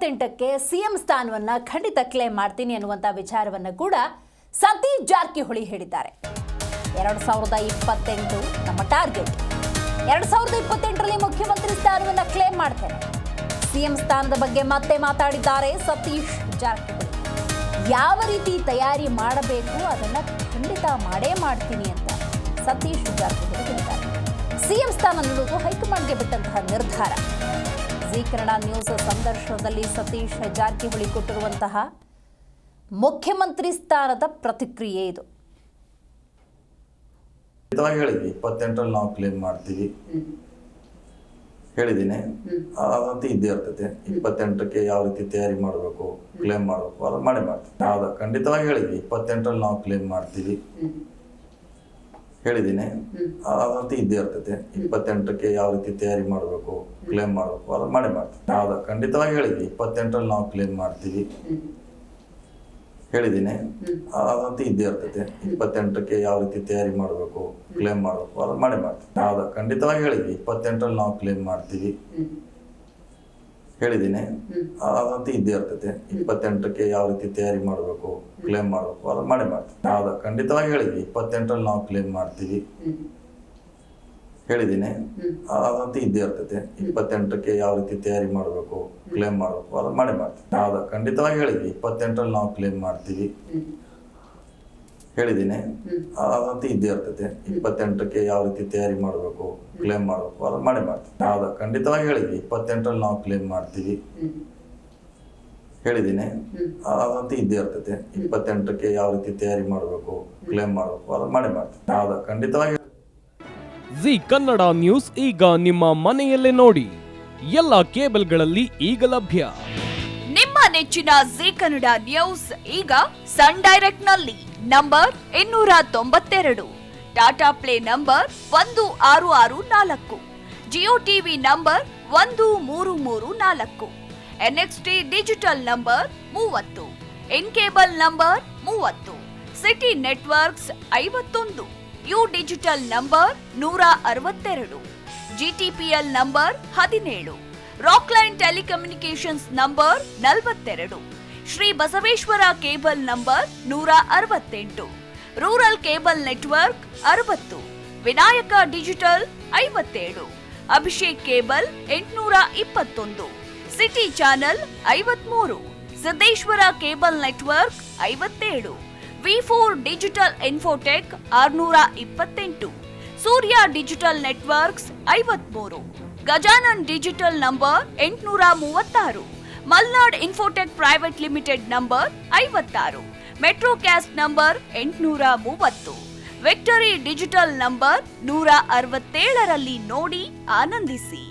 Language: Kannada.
28ಕ್ಕೆ ಸಿಎಂ ಸ್ಥಾನವನ್ನ ಖಂಡಿತ ಕ್ಲೇಮ್ ಮಾಡ್ತೀನಿ ಅನ್ನುವಂತ ವಿಚಾರವನ್ನ ಕೂಡ ಸತೀಶ್ ಜಾರಕಿಹೊಳಿ ಹೇಳಿದ್ದಾರೆ. 2028 ನಮ್ಮ ಟಾರ್ಗೆಟ್. 2028ರಲ್ಲಿ ಮುಖ್ಯಮಂತ್ರಿ ಸ್ಥಾನವನ್ನ ಕ್ಲೇಮ್ ಮಾಡ್ತೇನೆ. ಸಿಎಂ ಸ್ಥಾನದ ಬಗ್ಗೆ ಮತ್ತೆ ಮಾತಾಡಿದ್ದಾರೆ ಸತೀಶ್ ಜಾರಕಿಹೊಳಿ. ಯಾವ ರೀತಿ ತಯಾರಿ ಮಾಡಬೇಕು ಅದನ್ನ ಖಂಡಿತ ಮಾಡೇ ಮಾಡ್ತೀನಿ ಅಂತ ಸತೀಶ್ ಜಾರಕಿಹೊಳಿ ಹೇಳಿದ್ದಾರೆ. ಸಿಎಂ ಸ್ಥಾನ ನೀಡುವುದು ಹೈಕಮಾಂಡ್ಗೆ ಬಿಟ್ಟಂತಹ ನಿರ್ಧಾರ. ಜಿ ಕನ್ನಡ ನ್ಯೂಸ್ ಸಂದರ್ಶನದಲ್ಲಿ ಸತೀಶ್ ಜಾರಕಿಹೊಳಿ ಕೊಟ್ಟಿರುವಂತಹ ಮುಖ್ಯಮಂತ್ರಿ ಸ್ಥಾನದ ಪ್ರತಿಕ್ರಿಯೆ ಇದು. ಹೇಳಿದ್ವಿ 28ರಲ್ಲಿ ನಾವು ಕ್ಲೇಮ್ ಮಾಡ್ತೀವಿ ಹೇಳಿದ್ದೀನಿ. ಅದಂತೂ ಇದ್ದೇ ಇರ್ತೈತೆ. 28ಕ್ಕೆ ಯಾವ ರೀತಿ ತಯಾರಿ ಮಾಡಬೇಕು, ಕ್ಲೇಮ್ ಮಾಡಬೇಕು, ಅದನ್ನ ಮಾಡೇ ಮಾಡ್ತೀವಿ. ಹೌದಾ, ಖಂಡಿತವಾಗಿ ಹೇಳಿದ್ವಿ 28ರಲ್ಲಿ ನಾವು ಕ್ಲೇಮ್ ಮಾಡ್ತೀವಿ ಹೇಳಿದ್ದೀನಿ. ಅದಂತೂ ಇದ್ದೇ ಇರ್ತೈತೆ. 28ಕ್ಕೆ ಯಾವ ರೀತಿ ತಯಾರಿ ಮಾಡಬೇಕು, ಕ್ಲೇಮ್ ಮಾಡಬೇಕು, ಅದನ್ನ ಮಾಡೇ ಮಾಡ್ತೀವಿ. ಹೌದಾ, ಖಂಡಿತವಾಗಿ ಹೇಳಿದ್ವಿ 28ರಲ್ಲಿ ನಾವು ಕ್ಲೇಮ್ ಮಾಡ್ತೀವಿ ಹೇಳಿದ್ದೀನಿ. ಅದಂತೂ ಇದ್ದೇ ಇರ್ತೈತೆ. 28ಕ್ಕೆ ಯಾವ ರೀತಿ ತಯಾರಿ ಮಾಡಬೇಕು, ಕ್ಲೇಮ್ ಮಾಡಬೇಕು, ಅದನ್ನ ಮಾಡೇ ಮಾಡ್ತೀವಿ. ಹೌದಾ, ಖಂಡಿತವಾಗಿ ಹೇಳಿದ್ವಿ 28ರಲ್ಲಿ ನಾವು ಕ್ಲೇಮ್ ಮಾಡ್ತೀವಿ ಹೇಳಿದ್ದೀನಿ. ಅದಂತೂ ಇದ್ದೇ ಇರ್ತೈತೆ. 28ಕ್ಕೆ ಯಾವ ರೀತಿ ತಯಾರಿ ಮಾಡಬೇಕು, ಕ್ಲೇಮ್ ಮಾಡಬೇಕು, ಅದನ್ನ ಮಾಡೇ ಮಾಡ್ತೀವಿ. ಹೌದಾ, ಖಂಡಿತವಾಗಿ ಹೇಳಿದ್ವಿ 28ರಲ್ಲಿ ನಾವು ಕ್ಲೇಮ್ ಮಾಡ್ತೀವಿ ಹೇಳಿದ್ದೀನಿ. ಅದಂತೂ ಇದ್ದೇ ಇರ್ತೈತೆ. 28ಕ್ಕೆ ಯಾವ ರೀತಿ ತಯಾರಿ ಮಾಡಬೇಕು, ಕ್ಲೇಮ್ ಮಾಡಬೇಕು, ಅದನ್ನ ಮಾಡೇ ಮಾಡ್ತೀವಿ. ಹೌದಾ, ಖಂಡಿತವಾಗಿ ಹೇಳಿದ್ವಿ 28ರಲ್ಲಿ ನಾವು ಕ್ಲೇಮ್ ಮಾಡ್ತೀವಿ ಹೇಳಿದ್ದೀನಿ. ಅದಂತೂ ಇದ್ದೇ ಇರ್ತೈತೆ. 28ಕ್ಕೆ ಯಾವ ರೀತಿ ತಯಾರಿ ಮಾಡಬೇಕು, ಕ್ಲೇಮ್ ಮಾಡಬೇಕು, ಅದನ್ನ ಮಾಡೇ ಮಾಡ್ತೀವಿ. ಹೌದಾ, ಖಂಡಿತವಾಗಿ ಹೇಳಿದ್ವಿ 28ರಲ್ಲಿ ನಾವು ಕ್ಲೇಮ್ ಮಾಡ್ತೀವಿ ಹೇಳಿದ್ದೀನಿ. ಅದಂತೂ ಇದ್ದೇ ಇರ್ತೈತೆ. 28ಕ್ಕೆ ಯಾವ ರೀತಿ ತಯಾರಿ ಮಾಡಬೇಕು, ಕ್ಲೇಮ್ ಮಾಡಬೇಕು, ಅದನ್ನ ಮಾಡೇ ಮಾಡ್ತೀವಿ. ಹೌದಾ, ಖಂಡಿತವಾಗಿ. ಜಿ ಕನ್ನಡ ನ್ಯೂಸ್ ಈಗ ನಿಮ್ಮ ಮನೆಯಲ್ಲೇ ನೋಡಿ. ಎಲ್ಲ ಕೇಬಲ್ಗಳಲ್ಲಿ ಈಗ ಲಭ್ಯ. ನಿಮ್ಮ ನೆಚ್ಚಿನ ಜಿ ಕನ್ನಡ ನ್ಯೂಸ್ ಈಗ ಸನ್ ಡೈರೆಕ್ಟ್ ನಲ್ಲಿ number 292, Tata play number 1664, Jio TV number 1334, NXT digital number 30, in cable number 30, city networks 51, U digital number 162, GTPL number 17, Rockline telecommunications number 42, Shri Basaveshwara cable number 168, rural cable network 60, Vinayaka digital 57, Abhishek cable 821, city channel 53, Siddeshwara cable network 57, ವಿ4 digital infotech 628, Surya digital networks 53, Gajanan digital number 836, Malnad infotech private limited number 56, Metrocast number 830, victory digital number 167ರಲ್ಲಿ ನೋಡಿ ಆನಂದಿಸಿ.